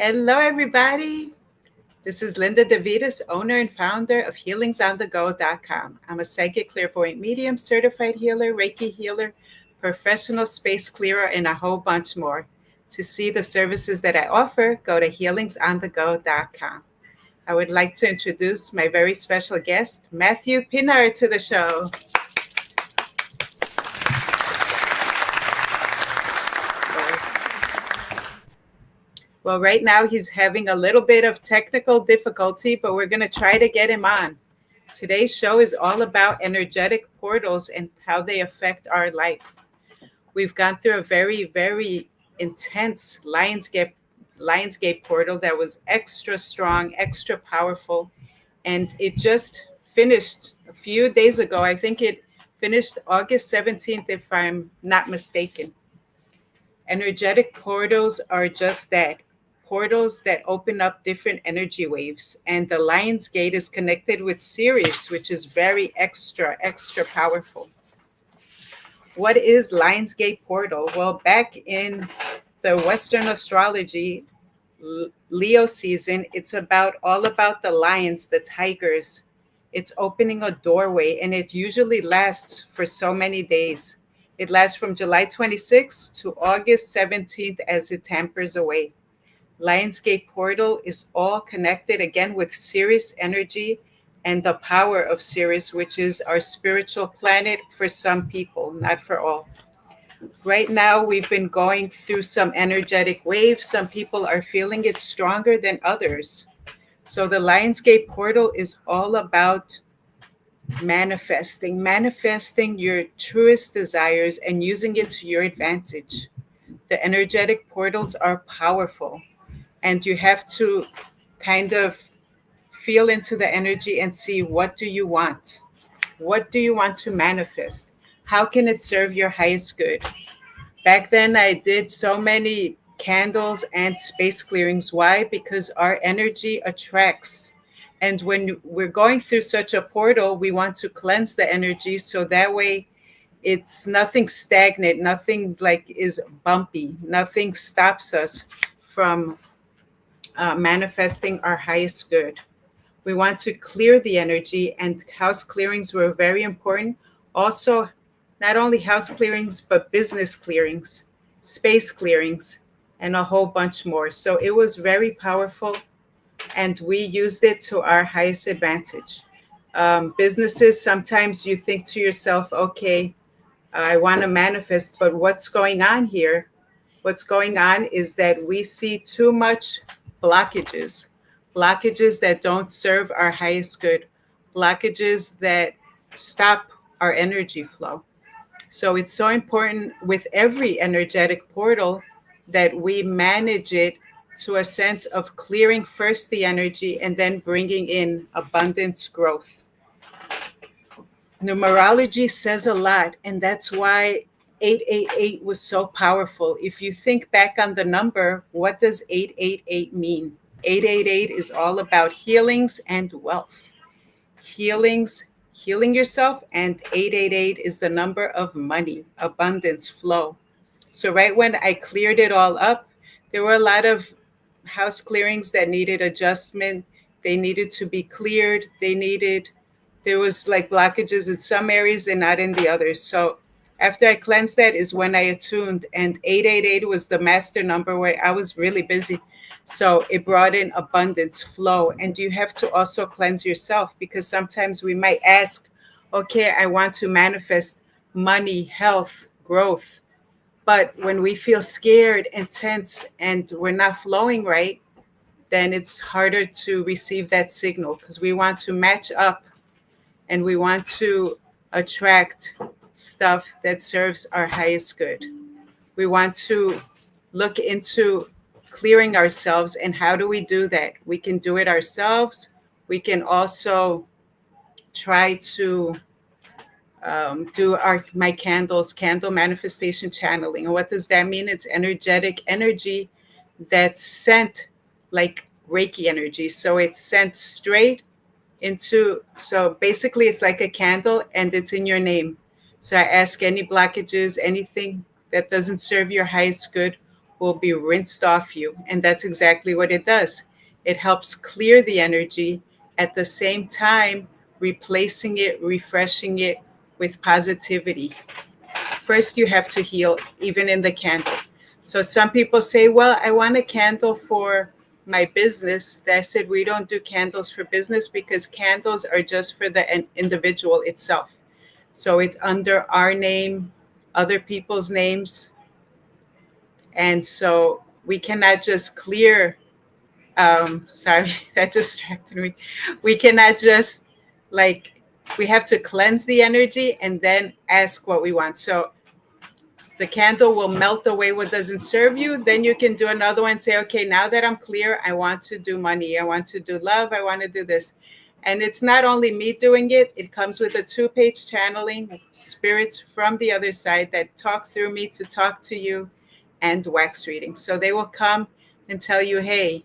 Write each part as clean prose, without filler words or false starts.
Hello, everybody. This is Linda DeVitas, owner and founder of healingsonthego.com. I'm a psychic clairvoyant medium, certified healer, Reiki healer, professional space clearer, and a whole bunch more. To see the services that I offer, go to healingsonthego.com. I would like to introduce my very special guest, Matthew Pinar, to the show. Well, right now he's having a little bit of technical difficulty, but we're going to try to get him on. Today's show is all about energetic portals and how they affect our life. We've gone through a very, very intense Lionsgate portal that was extra strong, extra powerful, and it just finished a few days ago. I think it finished August 17th, if I'm not mistaken. Energetic portals are just that, portals that open up different energy waves. And the Lion's Gate is connected with Sirius, which is very extra powerful. What is Lion's Gate portal? Well, back in the Western astrology, Leo season, it's all about the lions, the tigers. It's opening a doorway, and it usually lasts for so many days. It lasts from July 26th to August 17th as it tampers away. Lionsgate portal is all connected again with Sirius energy and the power of Sirius, which is our spiritual planet for some people, not for all. Right now, we've been going through some energetic waves. Some people are feeling it stronger than others. So the Lionsgate portal is all about manifesting your truest desires and using it to your advantage. The energetic portals are powerful, and you have to kind of feel into the energy and see, what do you want? What do you want to manifest? How can it serve your highest good? Back then, I did so many candles and space clearings. Why? Because our energy attracts. And when we're going through such a portal, we want to cleanse the energy so that way it's nothing stagnant, nothing like is bumpy, nothing stops us from manifesting our highest good. We want to clear the energy, and house clearings were very important. Also, not only house clearings, but business clearings, space clearings, and a whole bunch more. So it was very powerful, and we used it to our highest advantage. Businesses, sometimes you think to yourself, okay, I want to manifest, but what's going on here? What's going on is that we see too much blockages that don't serve our highest good, blockages that stop our energy flow. So it's so important with every energetic portal that we manage it to a sense of clearing first the energy and then bringing in abundance growth. Numerology says a lot, and that's why 888 was so powerful. If you think back on the number, what does 888 mean? 888 is all about healings and wealth. Healing yourself, and 888 is the number of money, abundance, flow. So right when I cleared it all up, there were a lot of house clearings that needed adjustment. They needed to be cleared. There was like blockages in some areas and not in the others. So after I cleansed that is when I attuned, and 888 was the master number where I was really busy. So it brought in abundance, flow, and you have to also cleanse yourself, because sometimes we might ask, okay, I want to manifest money, health, growth. But when we feel scared and tense and we're not flowing right, then it's harder to receive that signal, because we want to match up and we want to attract stuff that serves our highest good. We want to look into clearing ourselves. And how do we do that? We can do it ourselves. We can also try to do my candle manifestation channeling. And what does that mean? It's energetic energy that's sent like Reiki energy. So it's sent straight into, so basically it's like a candle and it's in your name. So I ask any blockages, anything that doesn't serve your highest good, will be rinsed off you. And that's exactly what it does. It helps clear the energy, at the same time replacing it, refreshing it with positivity. First, you have to heal, even in the candle. So some people say, well, I want a candle for my business. I said, we don't do candles for business because candles are just for the individual itself. So it's under our name, other people's names. And so we cannot just clear, sorry, that distracted me. We cannot just like, we have to cleanse the energy and then ask what we want. So the candle will melt away what doesn't serve you. Then you can do another one and say, okay, now that I'm clear, I want to do money. I want to do love. I want to do this. And it's not only me doing it, it comes with a 2-page channeling, spirits from the other side that talk through me to talk to you, and wax reading. So they will come and tell you, hey,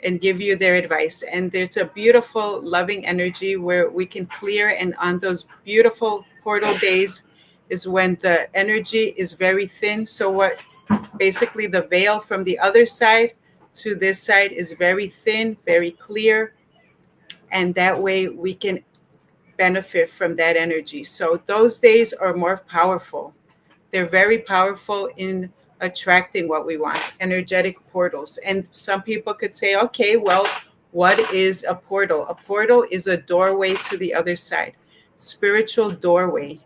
and give you their advice. And there's a beautiful, loving energy where we can clear. And on those beautiful portal days is when the energy is very thin. So what basically the veil from the other side to this side is very thin, very clear. And that way we can benefit from that energy. So those days are more powerful. They're very powerful in attracting what we want, energetic portals. And some people could say, okay, well, what is a portal? A portal is a doorway to the other side, spiritual doorway.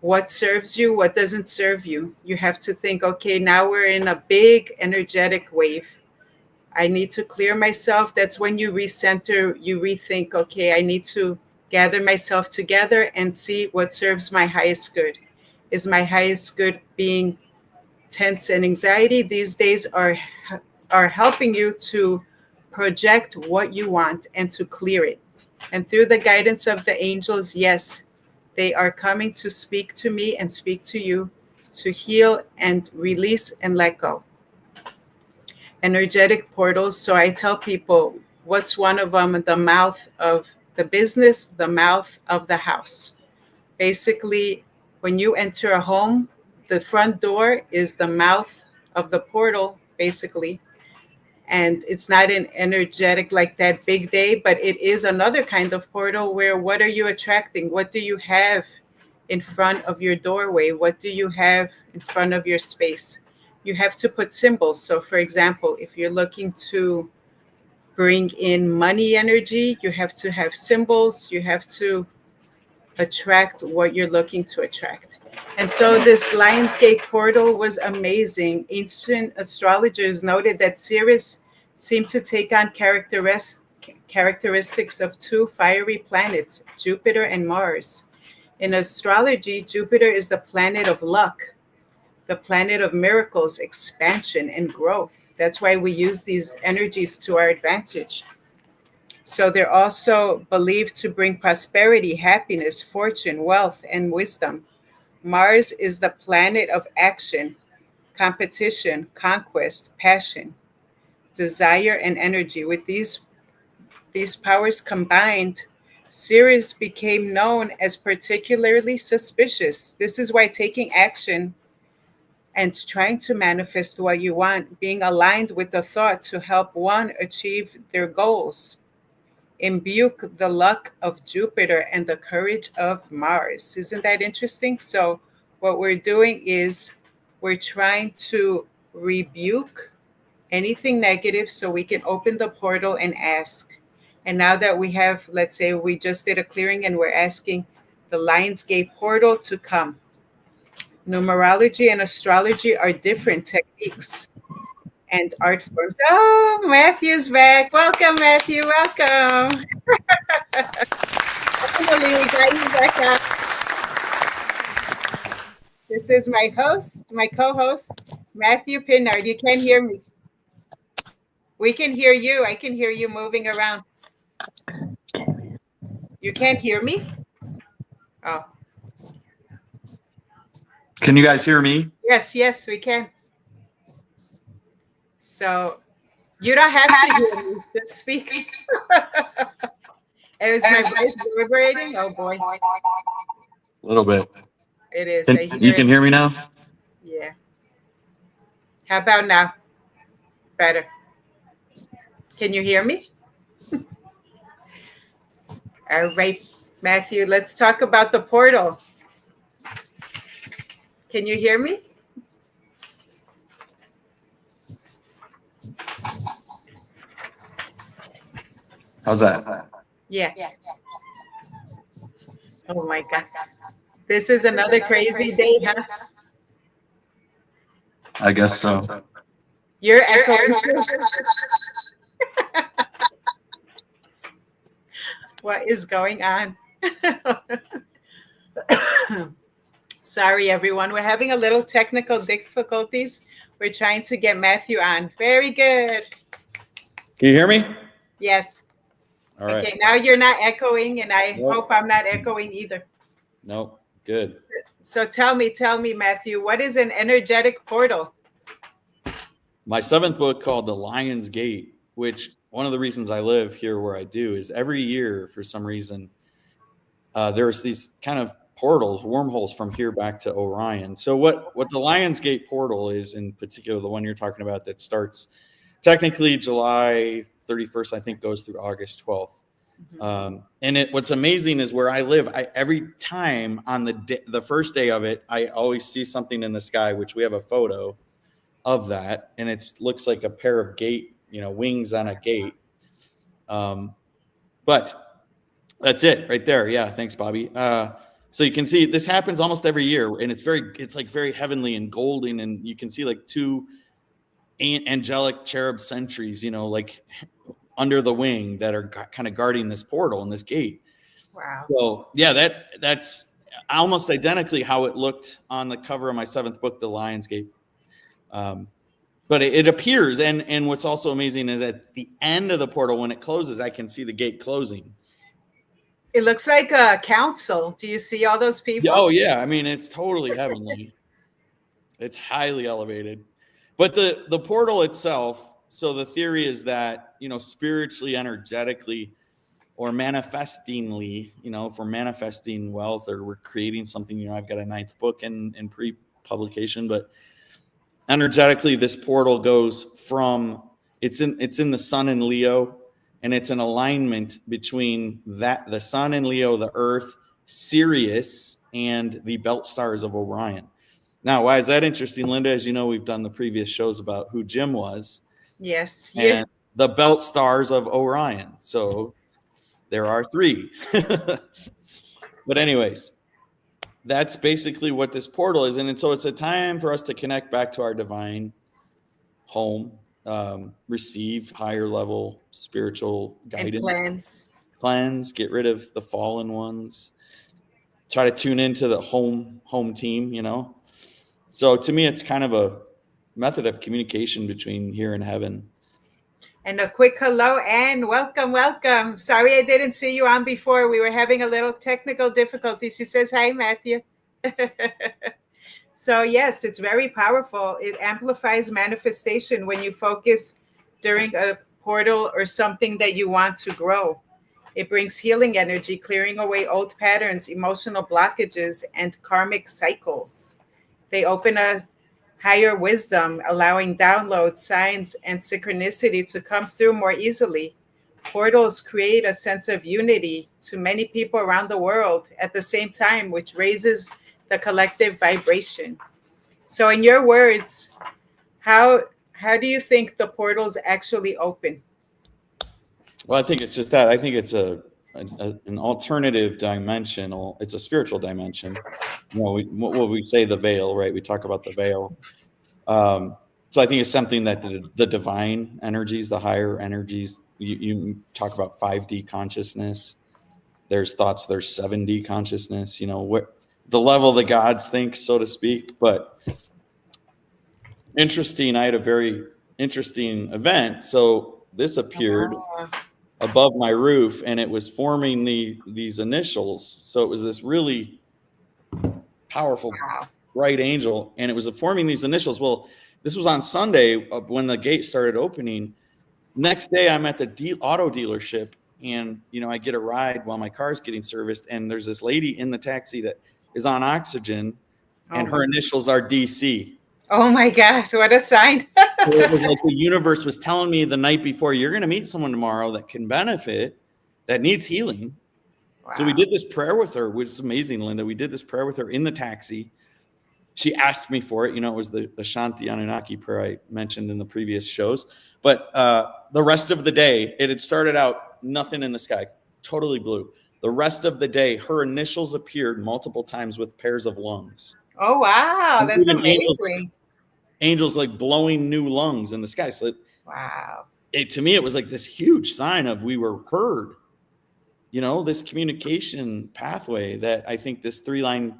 What serves you, what doesn't serve you? You have to think, okay, now we're in a big energetic wave. I need to clear myself. That's when you recenter, you rethink, okay, I need to gather myself together and see what serves my highest good. Is my highest good being tense and anxiety? These days are helping you to project what you want and to clear it. And through the guidance of the angels, yes, they are coming to speak to me and speak to you to heal and release and let go. Energetic portals. So I tell people, what's one of them? The mouth of the business, the mouth of the house. Basically, when you enter a home, the front door is the mouth of the portal, basically. And it's not an energetic like that big day, but it is another kind of portal where what are you attracting? What do you have in front of your doorway? What do you have in front of your space? You have to put symbols. So, for example, if you're looking to bring in money energy, you have to have symbols. You have to attract what you're looking to attract. And so this Lionsgate portal was amazing. Ancient astrologers noted that Sirius seemed to take on characteristics of two fiery planets, Jupiter and Mars. In astrology, Jupiter is the planet of luck, the planet of miracles, expansion, and growth. That's why we use these energies to our advantage. So they're also believed to bring prosperity, happiness, fortune, wealth, and wisdom. Mars is the planet of action, competition, conquest, passion, desire, and energy. With these powers combined, Sirius became known as particularly suspicious. This is why taking action and trying to manifest what you want, being aligned with the thought to help one achieve their goals, imbuke the luck of Jupiter and the courage of Mars. Isn't that interesting? So, what we're doing is we're trying to rebuke anything negative so we can open the portal and ask. And now that we have, let's say we just did a clearing and we're asking the Lionsgate portal to come. Numerology and astrology are different techniques and art forms. Oh, Matthew's back. Welcome, Matthew. Welcome. Finally, we got you back up. This is my host, my co-host, Matthew Pinnard. You can't hear me. We can hear you. I can hear you moving around. You can't hear me? Oh. Can you guys hear me? Yes, yes, we can. So you don't have to hear me. Just speak. Is my voice reverberating? Oh boy. A little bit. It is. You can hear me now? Yeah. How about now? Better. Can you hear me? All right, Matthew, let's talk about the portal. Can you hear me? How's that? Yeah. Oh my God. This is another crazy day, huh? I guess so. You're echoing. What is going on? Sorry, everyone. We're having a little technical difficulties. We're trying to get Matthew on. Very good. Can you hear me? Yes. All right. Okay, now you're not echoing, and I Nope. hope I'm not echoing either. Nope. Good. So tell me, Matthew, what is an energetic portal? My 7th book called The Lion's Gate, which one of the reasons I live here where I do is every year, for some reason, there's these kind of portals, wormholes from here back to Orion. So what the Lion's Gate portal is, in particular, the one you're talking about that starts technically July 31st, I think, goes through August 12th. And what's amazing is where I live, every time on the first day of it, I always see something in the sky, which we have a photo of that, and it looks like a pair of wings on a gate. But that's it right there. Yeah, thanks, Bobby. So you can see this happens almost every year, and it's like very heavenly and golden, and you can see like two angelic cherub sentries, like under the wing that are kind of guarding this portal and this gate. Wow. So yeah, that's almost identically how it looked on the cover of my 7th book, The Lion's Gate. But it appears, and what's also amazing is at the end of the portal, when it closes, I can see the gate closing. It looks like a council. Do you see all those people? Oh yeah, I mean, it's totally heavenly. It's highly elevated. But the portal itself, so the theory is that, spiritually, energetically, or manifestingly, if we're manifesting wealth or we're creating something, I've got a 9th book in pre-publication, but energetically, this portal goes from, it's in the sun in Leo, and it's an alignment between the sun in Leo, the earth, Sirius, and the belt stars of Orion. Now, why is that interesting, Linda? As you know, we've done the previous shows about who Jim was. Yes. And the belt stars of Orion. So there are 3. But anyways, that's basically what this portal is. And so it's a time for us to connect back to our divine home, receive higher level spiritual guidance, and cleanse, get rid of the fallen ones, try to tune into the home team, So to me, it's kind of a method of communication between here and heaven. And a quick hello and welcome. Sorry I didn't see you on before. We were having a little technical difficulty. She says, hi, Matthew. So yes, it's very powerful. It amplifies manifestation when you focus during a portal or something that you want to grow. It brings healing energy, clearing away old patterns, emotional blockages, and karmic cycles. They open a higher wisdom, allowing downloads, signs, and synchronicity to come through more easily. Portals create a sense of unity to many people around the world at the same time, which raises the collective vibration. So in your words, how do you think the portals actually open? Well, I think it's just that. I think it's an alternative dimensional. It's a spiritual dimension. What we say, the veil, right? We talk about the veil. So I think it's something that the divine energies, the higher energies, you talk about 5D consciousness. There's thoughts, there's 7D consciousness, what the level the gods think, so to speak. But interesting, I had a very interesting event. So this appeared above my roof, and it was forming these initials. So it was this really powerful, bright angel, and it was forming these initials. Well, this was on Sunday when the gate started opening. Next day, I'm at the auto dealership, and I get a ride while my car's getting serviced, and there's this lady in the taxi that is on oxygen, and her initials are DC. Oh my gosh, what a sign. So it was like the universe was telling me the night before, you're going to meet someone tomorrow that can benefit, that needs healing. Wow. So we did this prayer with her, which is amazing, Linda. We did this prayer with her in the taxi. She asked me for it. You know, it was the Shanti Anunnaki prayer I mentioned in the previous shows. But the rest of the day, it had started out nothing in the sky, totally blue. The rest of the day, her initials appeared multiple times with pairs of lungs. Oh, wow. And That's even amazing. Angels like blowing new lungs in the sky. So Wow. To me, it was like this huge sign of we were heard. You know, this communication pathway that I think this 3-line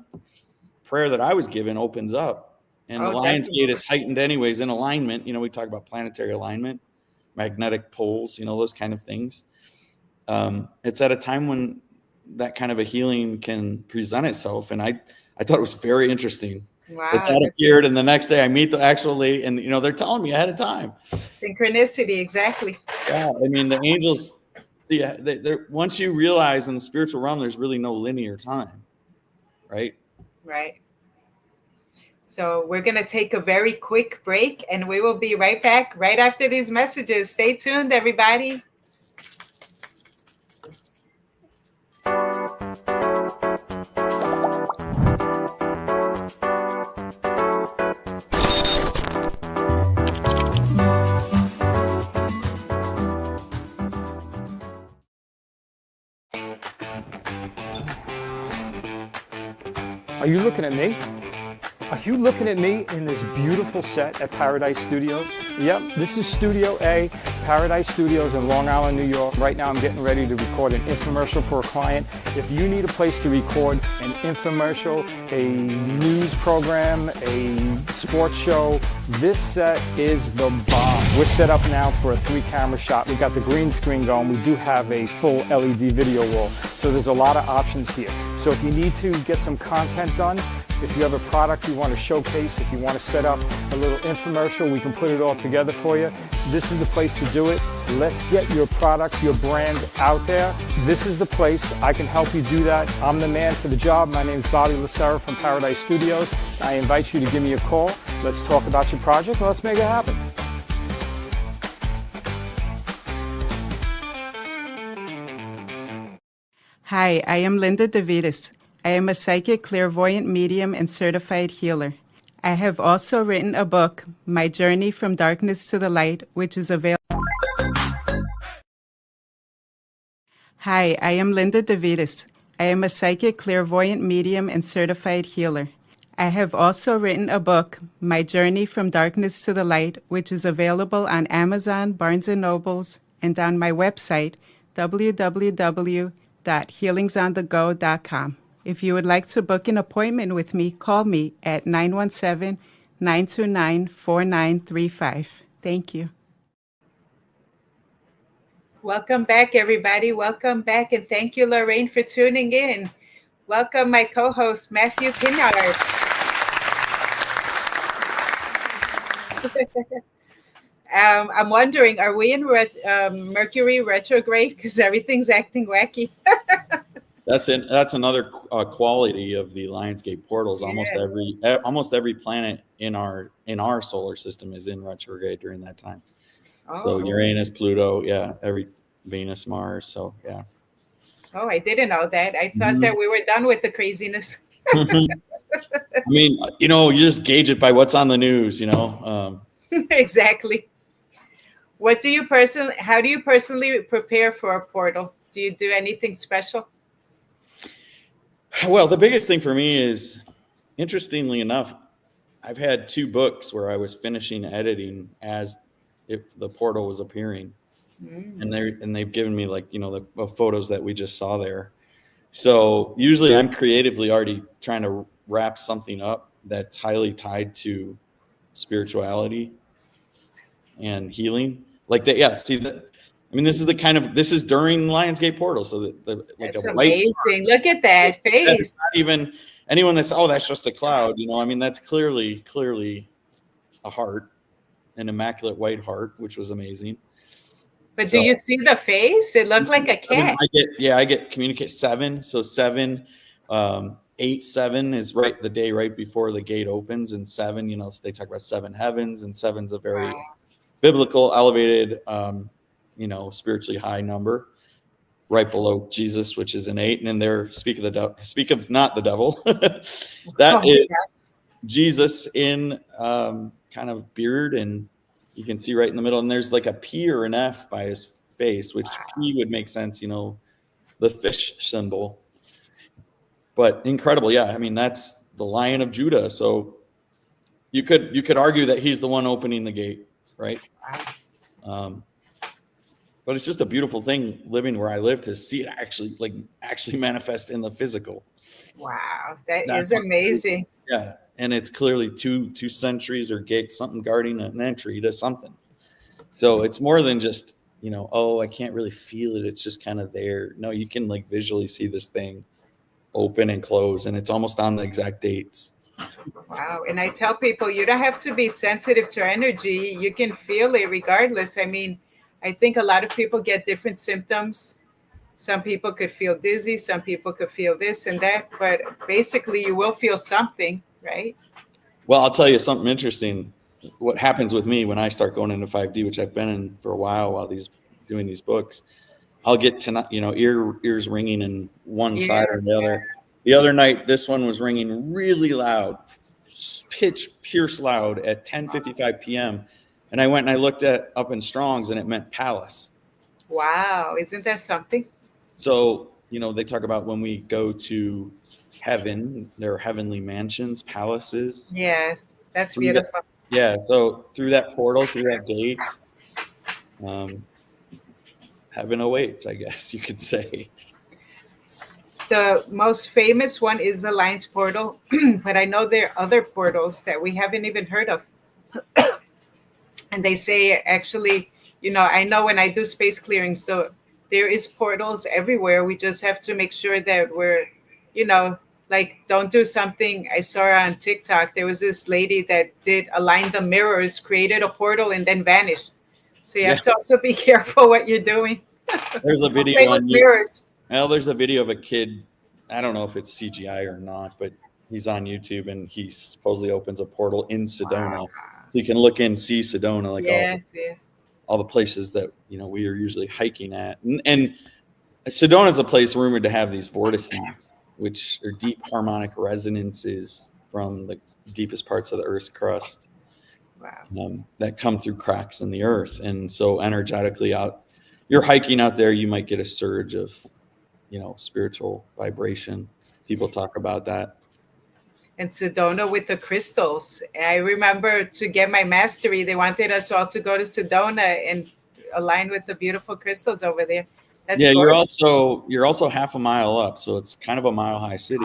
prayer that I was given opens up. And the Lion's Gate is heightened anyways in alignment. You know, we talk about planetary alignment, magnetic poles, you know, those kind of things. It's at a time when that kind of a healing can present itself. And I thought it was very interesting. Wow. That appeared, and the next day I meet the actual lady, and, you know, they're telling me ahead of time. Synchronicity, exactly. Yeah, I mean, the angels, see, once you realize in the spiritual realm, there's really no linear time, right? Right. So we're going to take a very quick break, and we will be right back right after these messages. Stay tuned, everybody. Are you looking at me? Are you looking at me in this beautiful set at Paradise Studios? Yep, this is Studio A, Paradise Studios in Long Island, New York. Right now I'm getting ready to record an infomercial for a client. If you need a place to record an infomercial, a news program, a sports show, this set is the bomb. We're set up now for a 3-camera shot. We got the green screen going. We do have a full LED video wall. So there's a lot of options here. So if you need to get some content done, if you have a product you want to showcase, if you want to set up a little infomercial, we can put it all together for you. This is the place to do it. Let's get your product, your brand out there. This is the place. I can help you do that. I'm the man for the job. My name is Bobby Lucero from Paradise Studios. I invite you to give me a call. Let's talk about your project. Let's make it happen. Hi, I am Linda DeVitis. I am a psychic, clairvoyant medium, and certified healer. I have also written a book, My Journey from Darkness to the Light, which is available. Hi, I am Linda DeVitis. I am a psychic, clairvoyant medium, and certified healer. I have also written a book, My Journey from Darkness to the Light, which is available on Amazon, Barnes & Nobles, and on my website, www.healingsonthego.com. If you would like to book an appointment with me, call me at 917-929-4935. Thank you. Welcome back, everybody. Welcome back, and thank you, Lorraine, for tuning in. Welcome, my co-host, Matthew Pinard. I'm wondering, are we in Mercury retrograde? Because everything's acting wacky. That's another quality of the Lionsgate portals. Yeah. Almost every planet in our solar system is in retrograde during that time. Oh. So Uranus, Pluto, every Venus, Mars. So yeah. Oh, I didn't know that. I thought that we were done with the craziness. I mean, you know, you just gauge it by what's on the news. You know. Exactly. How do you personally prepare for a portal? Do you do anything special? Well, the biggest thing for me is, interestingly enough, I've had 2 books where I was finishing editing as if the portal was appearing, and they've given me, like, you know, the photos that we just saw there. So usually I'm creatively already trying to wrap something up that's highly tied to spirituality and healing, like that. Yeah, see that. I mean, this is during Lionsgate portal, so That's amazing. Look at that face. Not even anyone that's, oh, that's just a cloud, you know. I mean, that's clearly a heart, an immaculate white heart, which was amazing. But do you see the face? It looked like a cat. I get communicate 7. So 7 8-7 is right the day right before the gate opens, and 7, so they talk about 7 heavens, and 7's a very Wow. biblical, elevated, spiritually high number, right below Jesus, which is an 8. And then there, speak of not the devil, that Oh my is God. Jesus in kind of beard, and you can see right in the middle, and there's like a P or an F by his face, which P would make sense, the fish symbol. But incredible, yeah. I mean, that's the Lion of Judah. So you could argue that he's the one opening the gate, right? But it's just a beautiful thing living where I live to see it actually manifest in the physical. Wow, that That's is amazing. Yeah, and it's clearly two sentries or gates, something guarding an entry to something. So it's more than just I can't really feel it. It's just kind of there. No, you can like visually see this thing open and close, and it's almost on the exact dates. Wow. And I tell people you don't have to be sensitive to energy. You can feel it regardless. I mean, I think a lot of people get different symptoms. Some people could feel dizzy, some people could feel this and that, but basically you will feel something, right? Well, I'll tell you something interesting. What happens with me when I start going into 5D, which I've been in for a while doing these books, I'll get to ears ringing in one side or the other. The other night, this one was ringing really loud, pierce loud at 10:55 p.m. And I went and I looked up in Strong's, and it meant palace. Wow, isn't that something? So, they talk about when we go to heaven, there are heavenly mansions, palaces. Yes, that's beautiful. So through that portal, through that gate, heaven awaits, I guess you could say. The most famous one is the Lion's Portal, but I know there are other portals that we haven't even heard of. And they say, actually, I know when I do space clearings, though, there is portals everywhere. We just have to make sure that we're, don't do something. I saw on TikTok, there was this lady that did align the mirrors, created a portal, and then vanished. So you have to also be careful what you're doing. There's a video play with mirrors. Well, there's a video of a kid. I don't know if it's CGI or not, but he's on YouTube, and he supposedly opens a portal in Sedona. Wow. So you can look and see Sedona, like all the places that we are usually hiking at. And Sedona is a place rumored to have these vortices, which are deep harmonic resonances from the deepest parts of the Earth's crust. Wow. That come through cracks in the earth. And so energetically you're hiking out there, you might get a surge of spiritual vibration. People talk about that. And Sedona with the crystals. I remember to get my mastery, they wanted us all to go to Sedona and align with the beautiful crystals over there. That's gorgeous. you're also half a mile up, so it's kind of a mile-high city,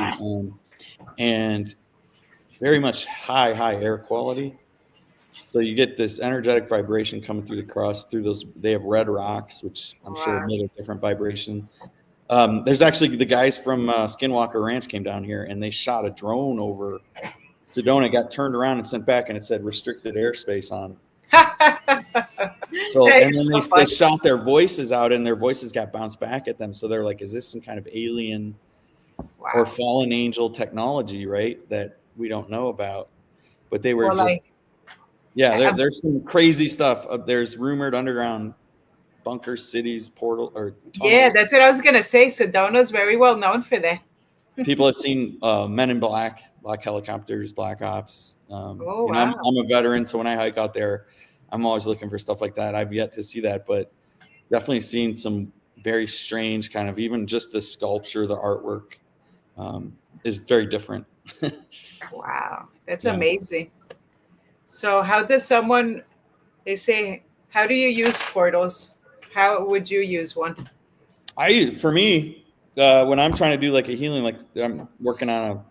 and very much high air quality. So you get this energetic vibration coming through the crust, through those. They have red rocks, which I'm sure make a different vibration. There's actually the guys from Skinwalker Ranch came down here, and they shot a drone over Sedona, got turned around and sent back, and it said restricted airspace on. So and then they shot their voices out, and their voices got bounced back at them. So they're like, "Is this some kind of alien or fallen angel technology, right? That we don't know about?" But they were there's some crazy stuff. There's rumored underground bunker cities, portal or tunnels. Yeah, that's what I was gonna say. Sedona's very well known for that. People have seen Men in Black helicopters, black ops. I'm a veteran, so when I hike out there, I'm always looking for stuff like that. I've yet to see that, but definitely seen some very strange kind of, even just the sculpture, the artwork is very different. Wow, that's amazing. So how does they say, how do you use portals? How would you use one? For me, when I'm trying to do like a healing, like I'm working on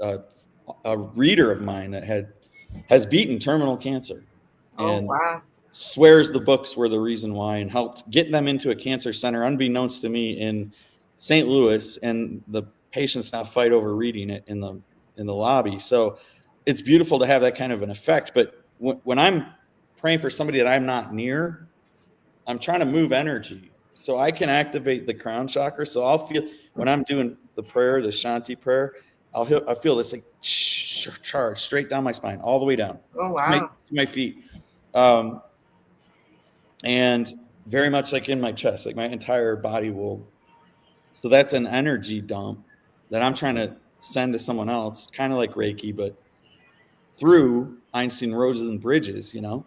a reader of mine that has beaten terminal cancer. And swears the books were the reason why, and helped get them into a cancer center, unbeknownst to me, in St. Louis, and the patients now fight over reading it in the lobby. So it's beautiful to have that kind of an effect. But when I'm praying for somebody that I'm not near, I'm trying to move energy so I can activate the crown chakra. So I'll feel when I'm doing the prayer, the Shanti prayer, I feel this like charge straight down my spine, all the way down Oh, wow. to my feet. And very much like in my chest, like my entire body will. So that's an energy dump that I'm trying to send to someone else, kind of like Reiki, but through Einstein Rosen bridges, you know.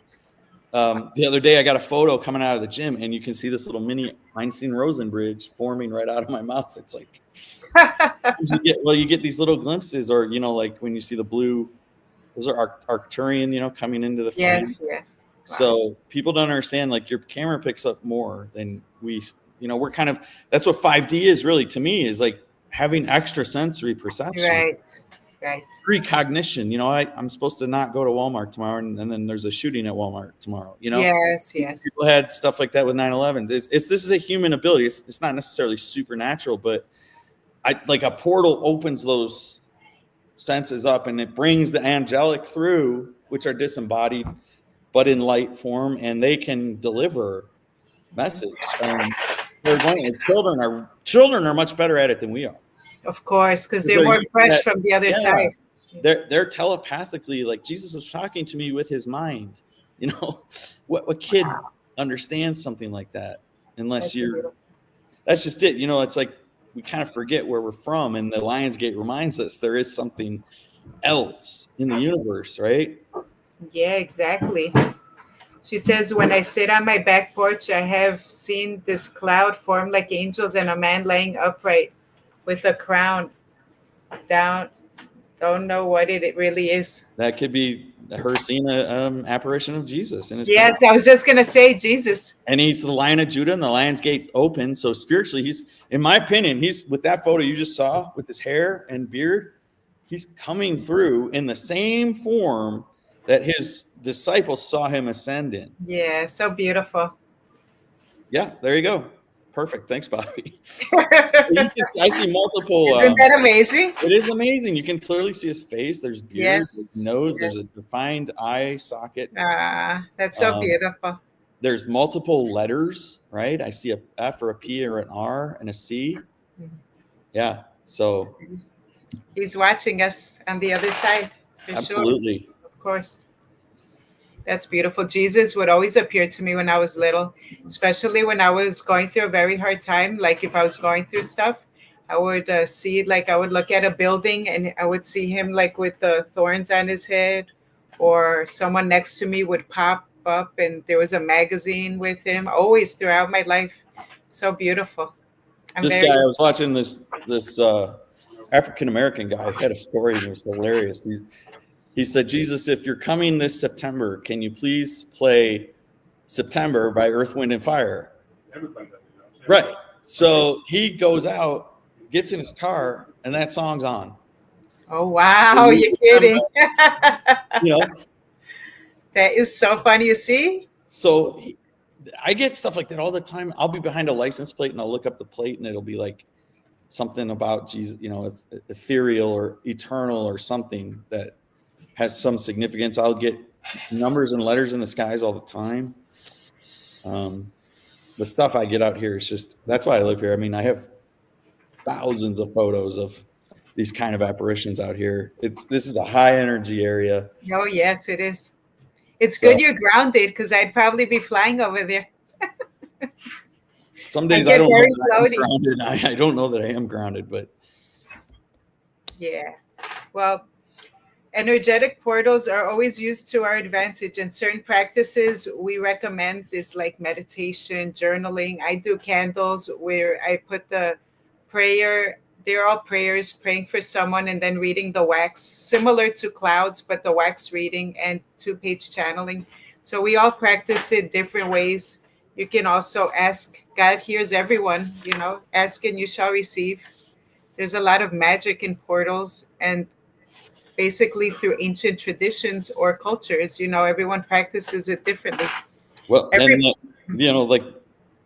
The other day I got a photo coming out of the gym and you can see this little mini Einstein Rosen bridge forming right out of my mouth. It's like, you get these little glimpses, or, you know, like when you see the blue, those are Arcturian, you know, coming into the frame. Yes. Wow. So people don't understand, like, your camera picks up more than we, you know, we're kind of, that's what 5D is really to me, is like having extrasensory perception. Right. Precognition. You know, I'm supposed to not go to Walmart tomorrow, and then there's a shooting at Walmart tomorrow. You know, Yes. People had stuff like that with 9/11. This is a human ability. It's not necessarily supernatural, but like a portal opens those senses up, and it brings the angelic through, which are disembodied, but in light form, and they can deliver message. And children are much better at it than we are. Of course, because they're more fresh from the other side. They're telepathically, like, Jesus was talking to me with his mind. You know, what kid understands something like that? Unless that's just it. You know, it's like we kind of forget where we're from, and the Lionsgate reminds us there is something else in the universe, right? Yeah, exactly. She says, when I sit on my back porch, I have seen this cloud form like angels and a man laying upright with a crown down. Don't know what it really is. That could be her seeing an apparition of Jesus. Yes, I was just going to say Jesus. And he's the Lion of Judah, and the Lion's Gate open. So spiritually, he's, in my opinion, he's, with that photo you just saw with his hair and beard, he's coming through in the same form that his disciples saw him ascend in. Yeah, so beautiful. Yeah, there you go. Perfect. Thanks, Bobby. I see multiple. Isn't that amazing? It is amazing. You can clearly see his face. There's beard, yes, there's nose, there's a defined eye socket. That's so beautiful. There's multiple letters, right? I see a F or a P or an R and a C. Yeah. So he's watching us on the other side. Absolutely. Sure. Of course. That's beautiful. Jesus would always appear to me when I was little, especially when I was going through a very hard time. Like if I was going through stuff, I would see, like I would look at a building and I would see him like with the thorns on his head, or someone next to me would pop up and there was a magazine with him, always throughout my life. So beautiful. I was watching this African-American guy had a story and it was hilarious. He said, Jesus, if you're coming this September, can you please play September by Earth, Wind, and Fire? Right. So he goes out, gets in his car, and that song's on. Oh, wow. You're kidding. You know? That is so funny. You see? So I get stuff like that all the time. I'll be behind a license plate and I'll look up the plate and it'll be like something about Jesus, you know, ethereal or eternal or something that has some significance. I'll get numbers and letters in the skies all the time. The stuff I get out here is just, that's why I live here. I mean, I have thousands of photos of these kind of apparitions out here. This is a high energy area. Oh, yes, it is. It's good you're grounded, because I'd probably be flying over there. Some days I don't know that I'm grounded. I don't know that I am grounded, but. Yeah. Well, energetic portals are always used to our advantage, and certain practices we recommend is like meditation, journaling. I do candles where I put the prayer. They're all prayers, praying for someone and then reading the wax, similar to clouds, but the wax reading and 2-page channeling. So we all practice it different ways. You can also ask. God hears everyone, you know, ask and you shall receive. There's a lot of magic in portals, and basically through ancient traditions or cultures, you know, everyone practices it differently. Well, and you know, like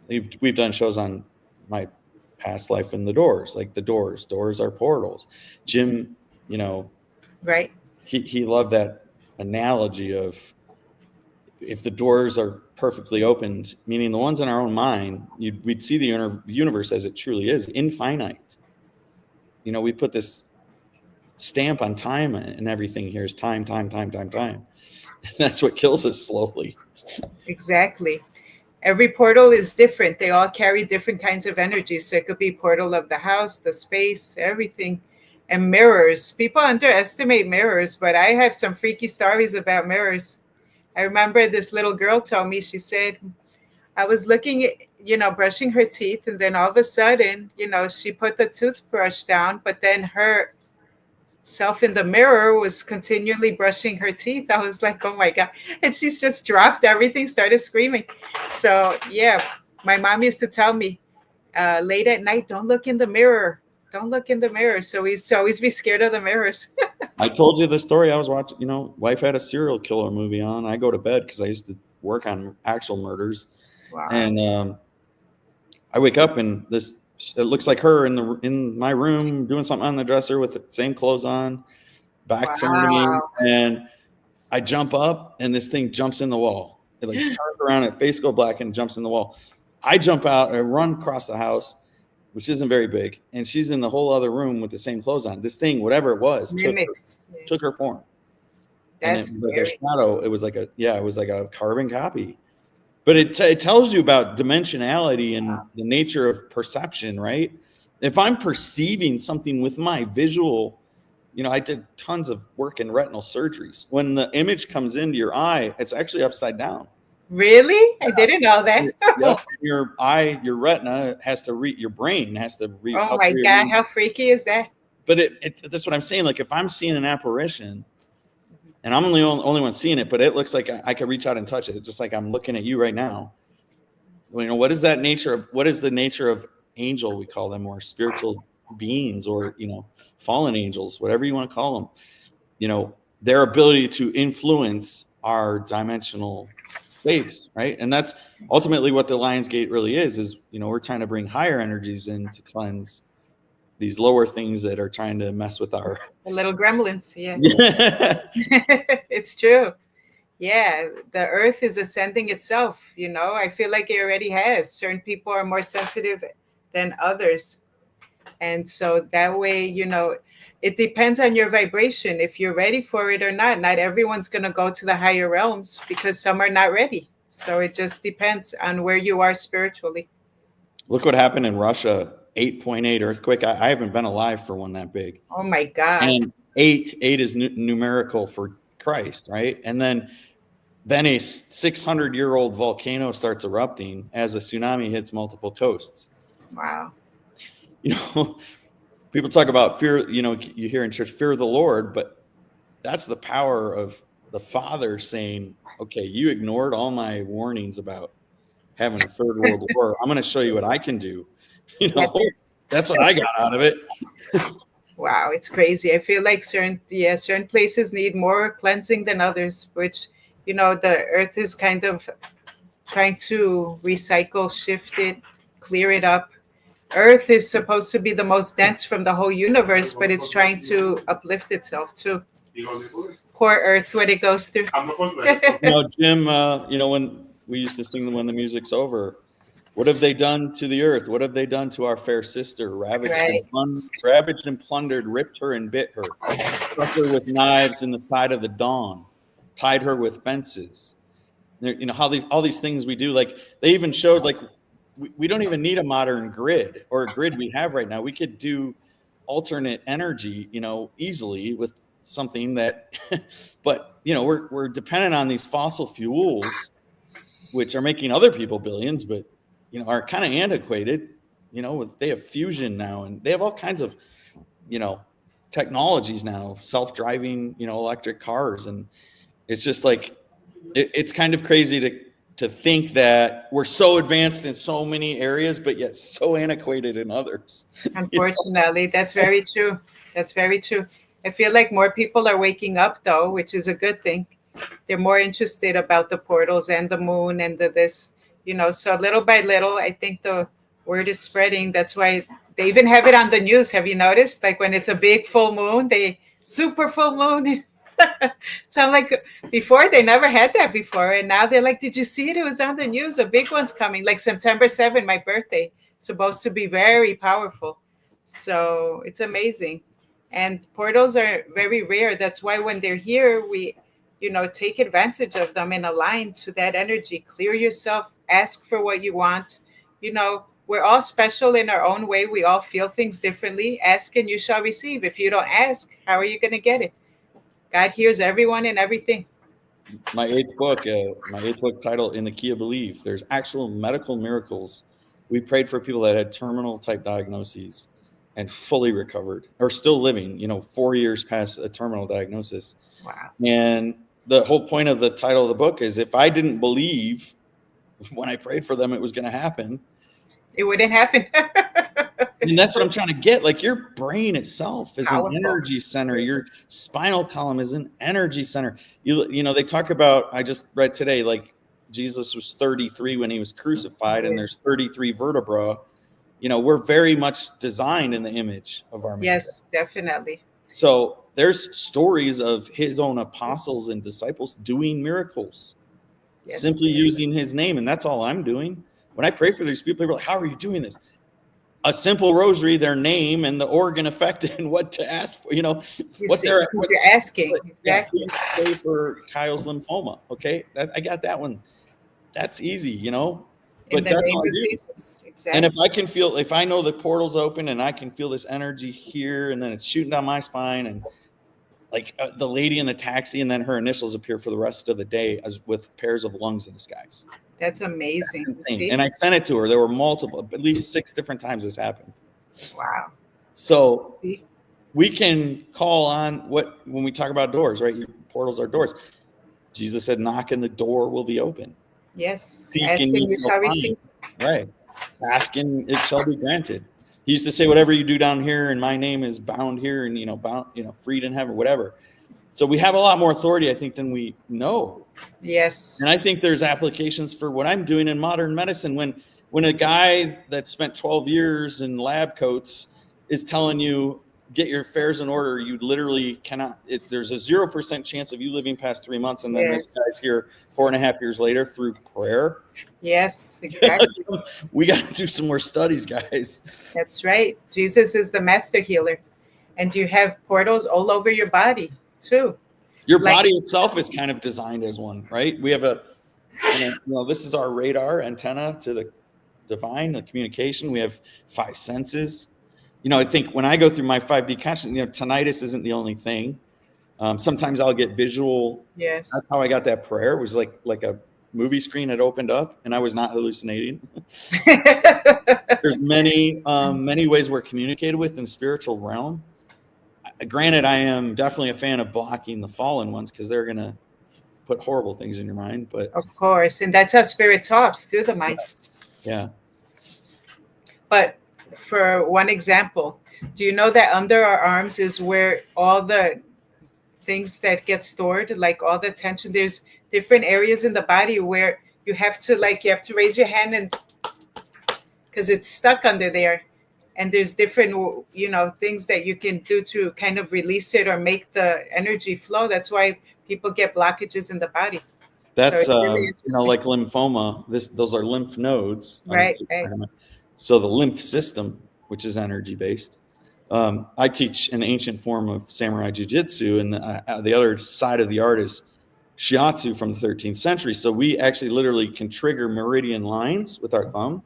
we've done shows on my past life in the doors, like the doors are portals. Jim, you know, right, he loved that analogy of if the doors are perfectly opened, meaning the ones in our own mind, we'd see the universe as it truly is, infinite. we put this stamp on time, and everything here is time, time, time, time, time. That's what kills us slowly. Exactly. Every portal is different. They all carry different kinds of energy. So it could be portal of the house, the space, everything. And mirrors. People underestimate mirrors, but I have some freaky stories about mirrors. I remember this little girl told me, she said, I was looking at, brushing her teeth, and then all of a sudden, she put the toothbrush down, but then her self in the mirror was continually brushing her teeth. I was like, oh my God. And she's just dropped everything, started screaming. So, yeah, my mom used to tell me late at night, don't look in the mirror. Don't look in the mirror. So we used to always be scared of the mirrors. I told you the story. I was watching, wife had a serial killer movie on. I go to bed because I used to work on actual murders. Wow. And I wake up and it looks like her in my room doing something on the dresser with the same clothes on, back turned to me, and I jump up and this thing jumps in the wall. It like turns around, it face go black and jumps in the wall. I jump out and run across the house, which isn't very big, and she's in the whole other room with the same clothes on. This thing, whatever it was, took her form. That's and it was like a shadow. It was like a carbon copy. But it tells you about dimensionality and the nature of perception, right? If I'm perceiving something with my visual, I did tons of work in retinal surgeries. When the image comes into your eye, it's actually upside down. Really? I didn't know that. Yeah, your retina has to read, your brain has to read. Oh my God, how freaky is that? But that's what I'm saying. Like if I'm seeing an apparition, and I'm the only one seeing it, but it looks like I could reach out and touch it. It's just like I'm looking at you right now. What is that nature? What is the nature of angel? We call them, or spiritual beings, or fallen angels, whatever you want to call them. Their ability to influence our dimensional space, right? And that's ultimately what the Lion's Gate really is we're trying to bring higher energies in to cleanse these lower things that are trying to mess with the little gremlins. Yeah. It's true. Yeah, the earth is ascending itself. I feel like it already has. Certain people are more sensitive than others, and so that way, it depends on your vibration if you're ready for it or not. Not everyone's going to go to the higher realms because some are not ready. So it just depends on where you are spiritually. Look what happened in Russia. 8.8 earthquake. I haven't been alive for one that big. Oh my God. And eight is numerical for Christ, right? And then a 600-year-old volcano starts erupting as a tsunami hits multiple coasts. Wow. People talk about fear, you hear in church, fear of the Lord, but that's the power of the Father saying, okay, you ignored all my warnings about having a third world war. I'm going to show you what I can do. That's what I got out of it. Wow, it's crazy. I feel like certain places need more cleansing than others, which, the earth is kind of trying to recycle, shift it, clear it up. Earth is supposed to be the most dense from the whole universe, but it's trying to uplift itself too. Poor Earth, what it goes through. Jim, when we used to sing when the music's over, what have they done to the earth? What have they done to our fair sister? Ravaged and plundered, ripped her and bit her, struck her with knives in the side of the dawn, tied her with fences. How all these things we do, like they even showed, like we don't even need a modern grid or a grid we have right now. We could do alternate energy, easily with something that, but we're dependent on these fossil fuels, which are making other people billions, but are kind of antiquated. They have fusion now, and they have all kinds of, technologies now, self-driving, electric cars, and it's just like it's kind of crazy to think that we're so advanced in so many areas, but yet so antiquated in others. Unfortunately, that's very true. That's very true. I feel like more people are waking up, though, which is a good thing. They're more interested about the portals and the moon and this. So little by little, I think the word is spreading. That's why they even have it on the news. Have you noticed? Like when it's a big full moon, super full moon. So I'm like, before they never had that before. And now they're like, did you see it? It was on the news. A big one's coming, like September 7th, my birthday. Supposed to be very powerful. So it's amazing. And portals are very rare. That's why when they're here, we, take advantage of them and align to that energy. Clear yourself, ask for what you want. We're all special in our own way. We all feel things differently. Ask and you shall receive. If you don't ask, how are you going to get it? God hears everyone and everything. My eighth book title, In the Key of Belief. There's actual medical miracles. We prayed for people that had terminal type diagnoses and fully recovered or still living, 4 years past a terminal diagnosis. Wow. And the whole point of the title of the book is if I didn't believe when I prayed for them it was going to happen, it wouldn't happen. and that's what I'm trying to get. Like, your brain itself is powerful. an energy center. Your spinal column is an energy center. They talk about, I just read today, like Jesus was 33 when he was crucified, and there's 33 vertebrae. We're very much designed in the image of our Maker. Yes, definitely. So there's stories of his own apostles and disciples doing miracles, simply using his name. And that's all I'm doing. When I pray for these people, they're like, how are you doing this? A simple rosary, their name and the organ affected and what to ask for, what you're asking. Exactly. Yeah, please pray for Kyle's lymphoma. Okay. I got that one. That's easy, But that's all I do. Jesus. Exactly. And if I know the portal's open and I can feel this energy here, and then it's shooting down my spine, and like the lady in the taxi, and then her initials appear for the rest of the day as with pairs of lungs in the skies. That's amazing. That's and I sent it to her. There were multiple, at least 6 different times this happened. Wow. So we can call on when we talk about doors, right? Your portals are doors. Jesus said, knock and the door will be open. Yes. Seek Ask and you shall receive. Right. Ask and it shall be granted. He used to say, whatever you do down here in my name is bound here, and bound, freed in heaven, whatever. So we have a lot more authority, I think, than we know. Yes. And I think there's applications for what I'm doing in modern medicine. When a guy that spent 12 years in lab coats is telling you, get your affairs in order, you literally cannot. There's a 0% chance of you living past 3 months, and then this guy's here 4.5 years later through prayer. Yes, exactly. We got to do some more studies, guys. That's right. Jesus is the master healer, and you have portals all over your body too. Your body itself is kind of designed as one, right? We have this is our radar antenna to the divine, the communication. We have 5 senses. I think when I go through my 5D consciousness, tinnitus isn't the only thing. Sometimes I'll get visual. Yes. That's how I got that prayer. It was like a movie screen had opened up, and I was not hallucinating. There's many ways we're communicated with in the spiritual realm. Granted, I am definitely a fan of blocking the fallen ones because they're going to put horrible things in your mind. But of course, and that's how spirit talks, through the mind. Yeah. But for one example, do you know that under our arms is where all the things that get stored, like all the tension? There's different areas in the body where you have to raise your hand, and because it's stuck under there. And there's different, things that you can do to kind of release it or make the energy flow. That's why people get blockages in the body. That's really like lymphoma. Those are lymph nodes. Right. So the lymph system, which is energy based. I teach an ancient form of samurai jiu-jitsu, and the other side of the art is shiatsu from the 13th century. So we actually literally can trigger meridian lines with our thumb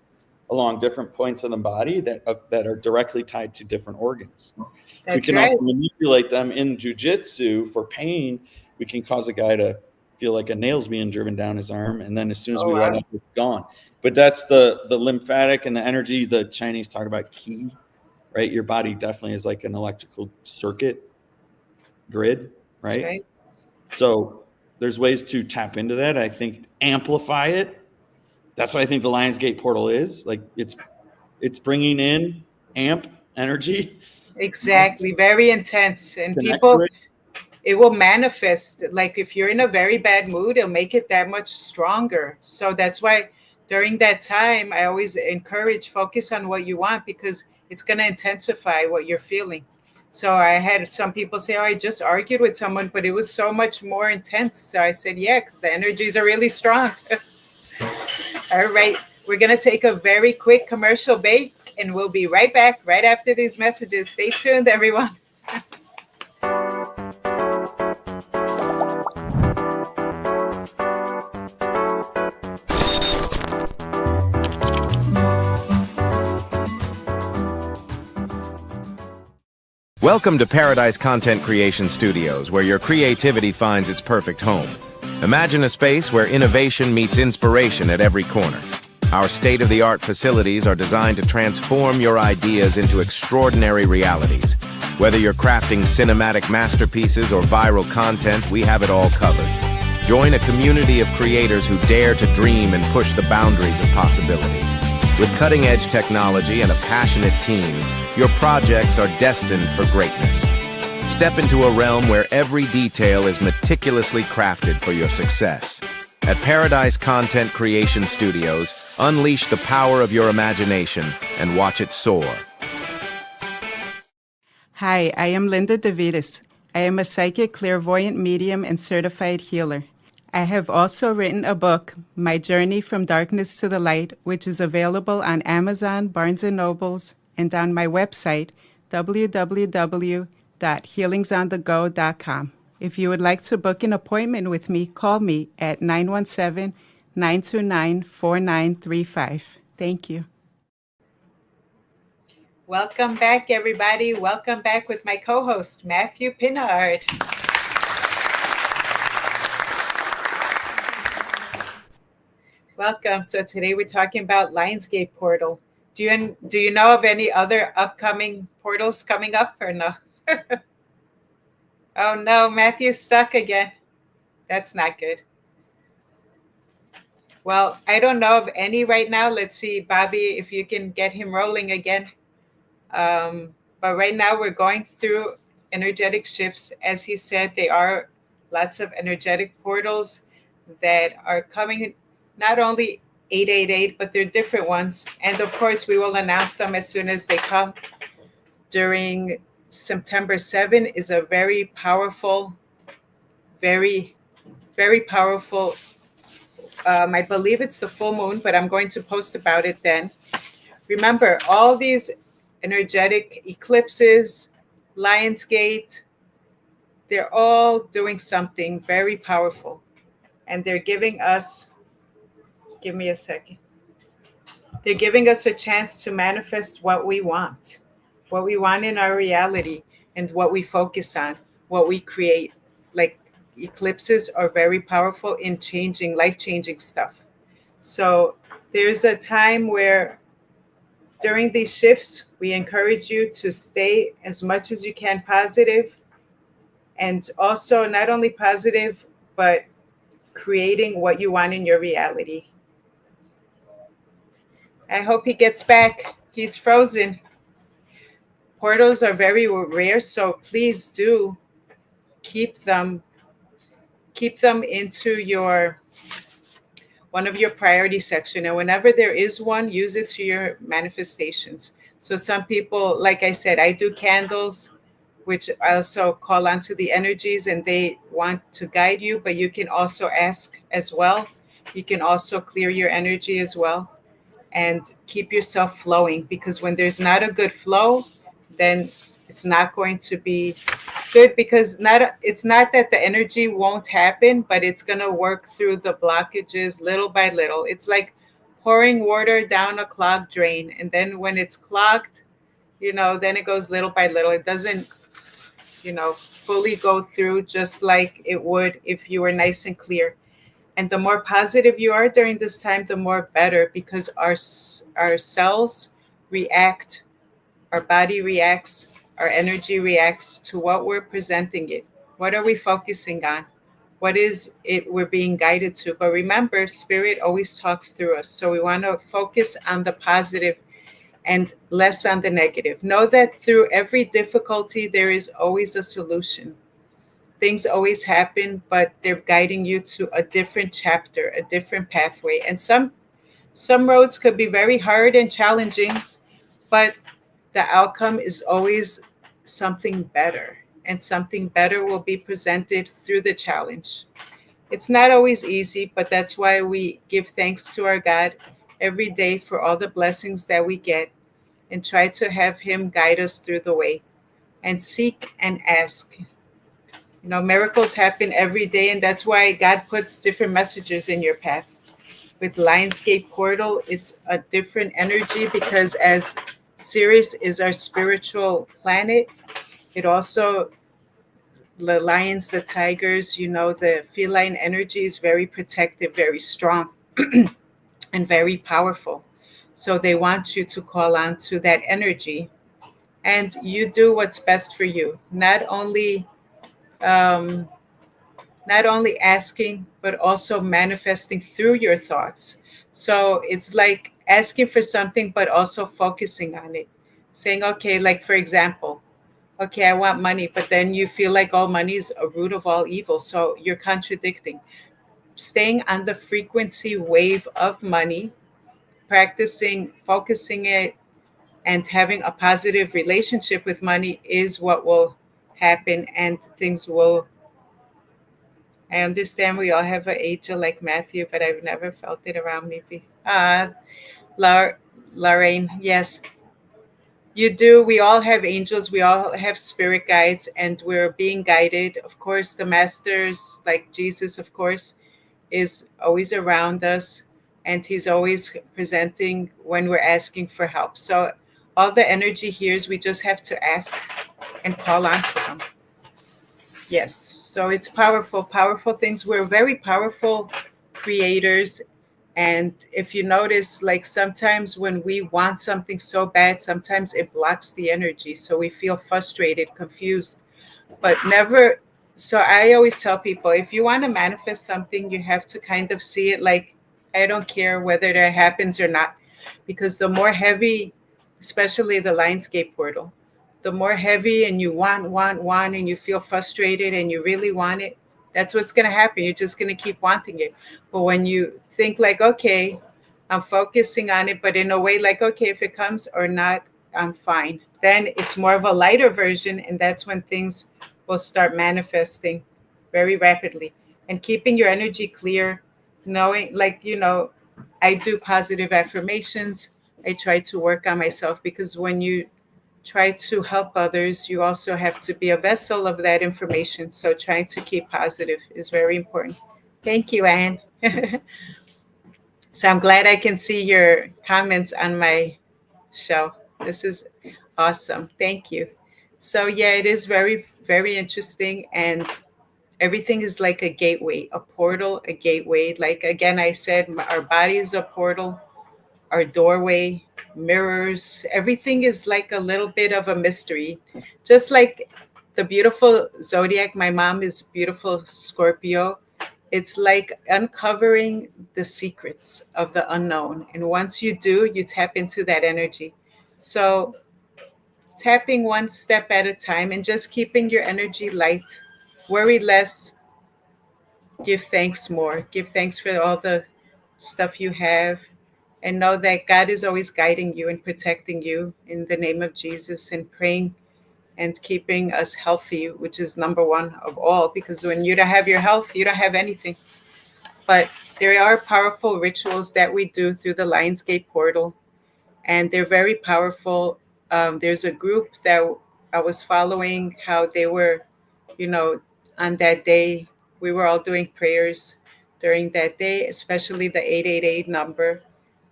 along different points of the body that are directly tied to different organs. We can also manipulate them in jiu-jitsu for pain. We can cause a guy to feel like a nail's being driven down his arm, and then as soon as we let it, it's gone. But that's the lymphatic and the energy. The Chinese talk about qi, right? Your body definitely is like an electrical circuit grid, right? So there's ways to tap into that. I think amplify it. That's what I think the Lionsgate portal is. Like it's bringing in amp energy. Exactly. Very intense. And people, it will manifest. Like if you're in a very bad mood, it'll make it that much stronger. So that's why during that time, I always encourage focus on what you want, because it's going to intensify what you're feeling. So I had some people say, I just argued with someone, but it was so much more intense. So I said, because the energies are really strong. All right. We're going to take a very quick commercial break, and we'll be right back right after these messages. Stay tuned, everyone. Welcome to Paradise Content Creation Studios, where your creativity finds its perfect home. Imagine a space where innovation meets inspiration at every corner. Our state-of-the-art facilities are designed to transform your ideas into extraordinary realities. Whether you're crafting cinematic masterpieces or viral content, we have it all covered. Join a community of creators who dare to dream and push the boundaries of possibility. With cutting-edge technology and a passionate team, your projects are destined for greatness. Step into a realm where every detail is meticulously crafted for your success. At Paradise Content Creation Studios, unleash the power of your imagination and watch it soar. Hi, I am Linda DeVitis. I am a psychic clairvoyant medium and certified healer. I have also written a book, My Journey from Darkness to the Light, which is available on Amazon, Barnes & Nobles, and on my website, www.healingsonthego.com. If you would like to book an appointment with me, call me at 917-929-4935. Thank you. Welcome back, everybody. Welcome back with my co-host, Matthew Pinard. Welcome. So today we're talking about Lionsgate portal. Do you know of any other upcoming portals coming up or no? Oh no, Matthew's stuck again. That's not good. Well, I don't know of any right now. Let's see, Bobby, if you can get him rolling again. But right now we're going through energetic shifts. As he said, there are lots of energetic portals that are coming, not only 888, but they're different ones. And of course, we will announce them as soon as they come. During September 7 is a very powerful, very, very powerful, I believe it's the full moon, but I'm going to post about it then. Remember, all these energetic eclipses, Lionsgate, they're all doing something very powerful. And they're giving us, give me a second. They're giving us a chance to manifest what we want in our reality, and what we focus on, what we create. Like eclipses are very powerful in changing, life-changing stuff. So there's a time where during these shifts, we encourage you to stay as much as you can positive, and also not only positive, but creating what you want in your reality. I hope he gets back. He's frozen. Portals are very rare, so please do keep them into your one of your priority section. And whenever there is one, use it to your manifestations. So some people, like I said, I do candles, which I also call onto the energies, and they want to guide you, but you can also ask as well. You can also clear your energy as well and keep yourself flowing, because when there's not a good flow, then it's not going to be good, because it's not that the energy won't happen, but it's going to work through the blockages little by little. It's like pouring water down a clogged drain, and then when it's clogged, then it goes little by little. It doesn't fully go through just like it would if you were nice and clear. And the more positive you are during this time, the more better, because our cells react, our body reacts, our energy reacts to what we're presenting it. What are we focusing on? What is it we're being guided to? But remember, spirit always talks through us. So we want to focus on the positive and less on the negative. Know that through every difficulty, there is always a solution. Things always happen, but they're guiding you to a different chapter, a different pathway. And some roads could be very hard and challenging, but the outcome is always something better, and something better will be presented through the challenge. It's not always easy, but that's why we give thanks to our God every day for all the blessings that we get. and try to have Him guide us through the way, and seek and ask. Miracles happen every day, and that's why God puts different messages in your path. With Lionsgate Portal, it's a different energy because as Sirius is our spiritual planet, it also, the lions, the tigers, the feline energy is very protective, very strong, and very powerful. So they want you to call on to that energy, and you do what's best for you. Um, not only asking, but also manifesting through your thoughts. So it's like asking for something, but also focusing on it. Saying, okay, like for example, okay, I want money, but then you feel like all money is a root of all evil. So you're contradicting. Staying on the frequency wave of money, practicing, focusing it, and having a positive relationship with money is what will happen, and things will. I understand we all have an angel like Matthew, but I've never felt it around me. Lar- Lorraine, yes, you do. We all have angels. We all have spirit guides, and we're being guided. Of course, the masters, like Jesus, of course, is always around us, and he's always presenting when we're asking for help. So, all the energy here is we just have to ask and call on to them. Yes. So, it's powerful, powerful things. We're very powerful creators. And if you notice, like sometimes when we want something so bad, sometimes it blocks the energy. So we feel frustrated, confused, but never. So I always tell people, if you want to manifest something, you have to kind of see it like, I don't care whether that happens or not, because the more heavy, especially the Lionsgate portal, the more heavy and you want, and you feel frustrated and you really want it, that's what's going to happen. You're just going to keep wanting it. But when you think like, okay, I'm focusing on it, but in a way like, okay, if it comes or not, I'm fine. Then it's more of a lighter version, and that's when things will start manifesting very rapidly. And keeping your energy clear, knowing, like, I do positive affirmations. I try to work on myself, because when you try to help others, you also have to be a vessel of that information. So trying to keep positive is very important. Thank you, Anne. So I'm glad I can see your comments on my show. This is awesome. Thank you. So yeah, it is very, very interesting, and everything is like a gateway, a portal, a gateway. Like again, I said, our body is a portal, our doorway, mirrors, everything is like a little bit of a mystery. Just like the beautiful zodiac, my mom is beautiful Scorpio. It's like uncovering the secrets of the unknown. And once you do, you tap into that energy. So tapping one step at a time and just keeping your energy light, worry less, give thanks more, give thanks for all the stuff you have, and know that God is always guiding you and protecting you in the name of Jesus, and praying and keeping us healthy, which is number one of all, because when you don't have your health, you don't have anything. But there are powerful rituals that we do through the Lionsgate portal, and they're very powerful. There's a group that I was following, how they were, you know, on that day, we were all doing prayers during that day, especially the 888 number.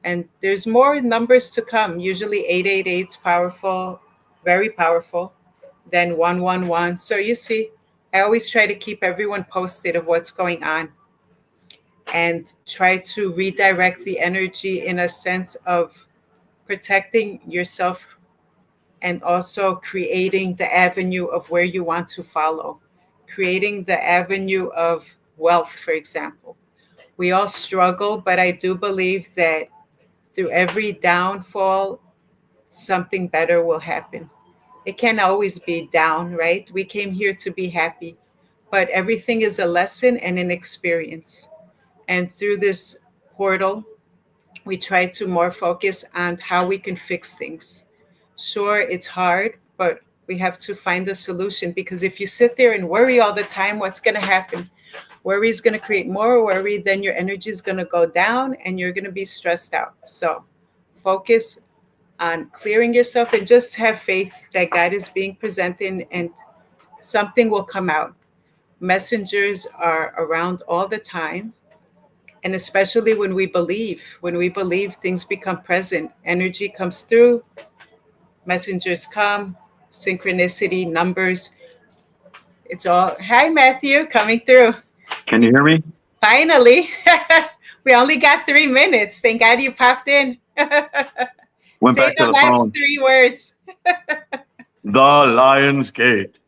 And there's more numbers to come. Usually 888 is powerful, very powerful, than 111. So you see, I always try to keep everyone posted of what's going on, and try to redirect the energy in a sense of protecting yourself, and also creating the avenue of where you want to follow, creating the avenue of wealth, for example. We all struggle, but I do believe that through every downfall, something better will happen. It can't always be down, right? We came here to be happy, but everything is a lesson and an experience. And through this portal, we try to more focus on how we can fix things. Sure, it's hard, but we have to find the solution, because if you sit there and worry all the time, what's going to happen? Worry is going to create more worry, then your energy is going to go down and you're going to be stressed out. So focus on clearing yourself, and just have faith that God is being presented and something will come out. Messengers are around all the time. And especially when we believe, things become present. Energy comes through, messengers come, synchronicity, numbers. It's all, hi, Matthew, coming through. Can you hear me? Finally. We only got 3 minutes. Thank God you popped in. Went Say back to the the last phone. 3 words. The Lion's Gate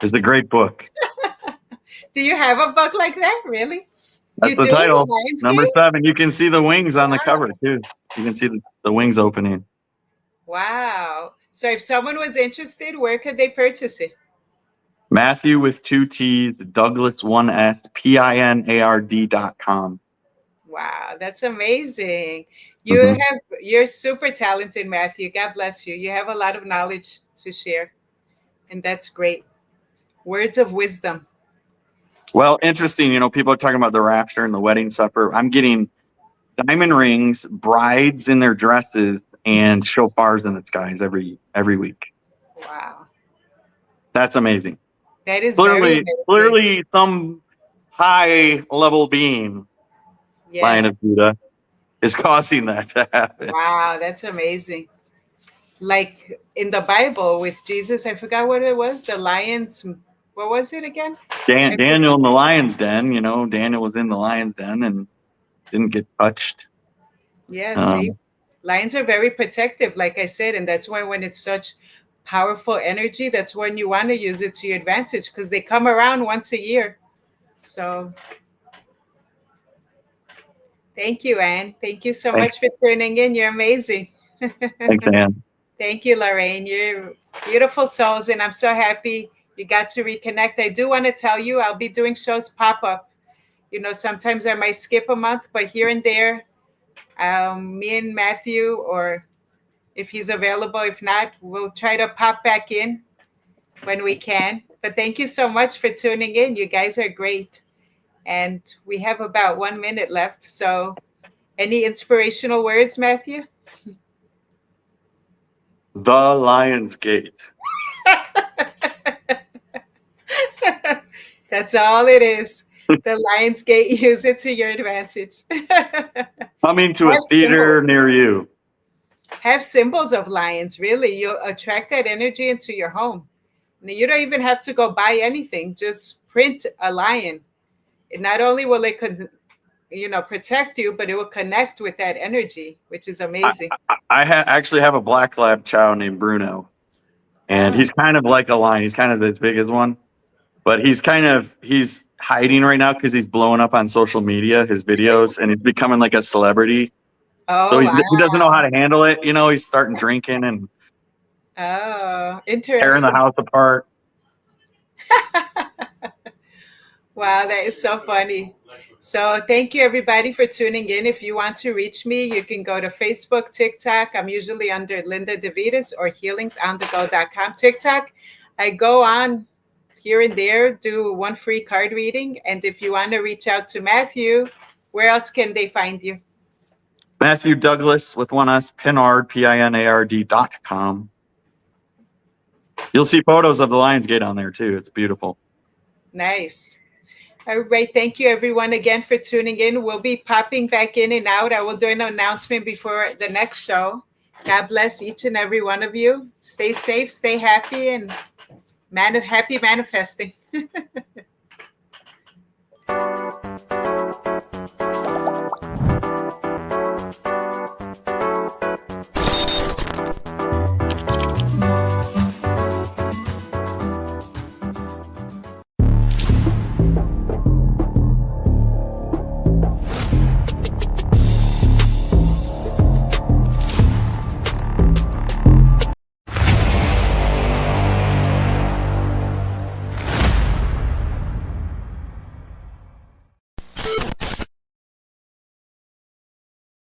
is a great book. Do you have a book like that? Really? That's You the do? The title. Lions Number Gate? 7. You can see the wings on the Wow. cover too. You can see the wings opening. Wow. So if someone was interested, where could they purchase it? Matthew with 2 T's, Douglas 1S, PINARD.com. Wow, that's amazing. Mhm. You're super talented, Matthew. God bless you. You have a lot of knowledge to share, and that's great. Words of wisdom. Well, interesting. People are talking about the rapture and the wedding supper. I'm getting diamond rings, brides in their dresses, and shofars in the skies every week. Wow. That's amazing. That is very amazing. Clearly some high level being, Lion Yes. of Judah, is causing that to happen. Wow, that's amazing. Like in the Bible with Jesus, I forgot what it was. The lions, what was it again? Daniel in the lion's den, Daniel was in the lion's den and didn't get touched. Yeah, see, Um, lions are very protective, like I said, and that's why when it's such powerful energy, that's when you want to use it to your advantage because they come around once a year. So thank you, Anne. Thank you so thanks, much for tuning in. You're amazing. thanks, Ann. Thank you, Lorraine. You're beautiful souls, and I'm so happy you got to reconnect. I do want to tell you, I'll be doing shows pop up. Sometimes I might skip a month, but here and there, me and Matthew, or if he's available, if not, we'll try to pop back in when we can. But thank you so much for tuning in. You guys are great. And we have about 1 minute left. So, any inspirational words, Matthew? The Lion's Gate. That's all it is. The Lionsgate, use it to your advantage. Coming to a theater near you. Have symbols of lions, really. You'll attract that energy into your home. You don't even have to go buy anything. Just print a lion. And not only will it protect you, but it will connect with that energy, which is amazing. I actually have a black lab chow named Bruno, and he's kind of like a lion. He's kind of as big as one, but he's hiding right now because he's blowing up on social media, his videos, and he's becoming like a celebrity. Oh, So he wow. doesn't know how to handle it. He's starting drinking and Interesting. tearing the house apart. Wow, that is so funny. So thank you everybody for tuning in. If you want to reach me, you can go to Facebook, TikTok. I'm usually under Linda DeVitas or healingsonthego.com. TikTok, I go on here and there, do one free card reading. And if you want to reach out to Matthew, where else can they find you? Matthew Douglas with 1S, Pinard, PINARD.com. You'll see photos of the Lion's Gate on there too. It's beautiful. Nice. All right. Thank you, everyone, again for tuning in. We'll be popping back in and out. I will do an announcement before the next show. God bless each and every one of you. Stay safe, stay happy, and happy manifesting.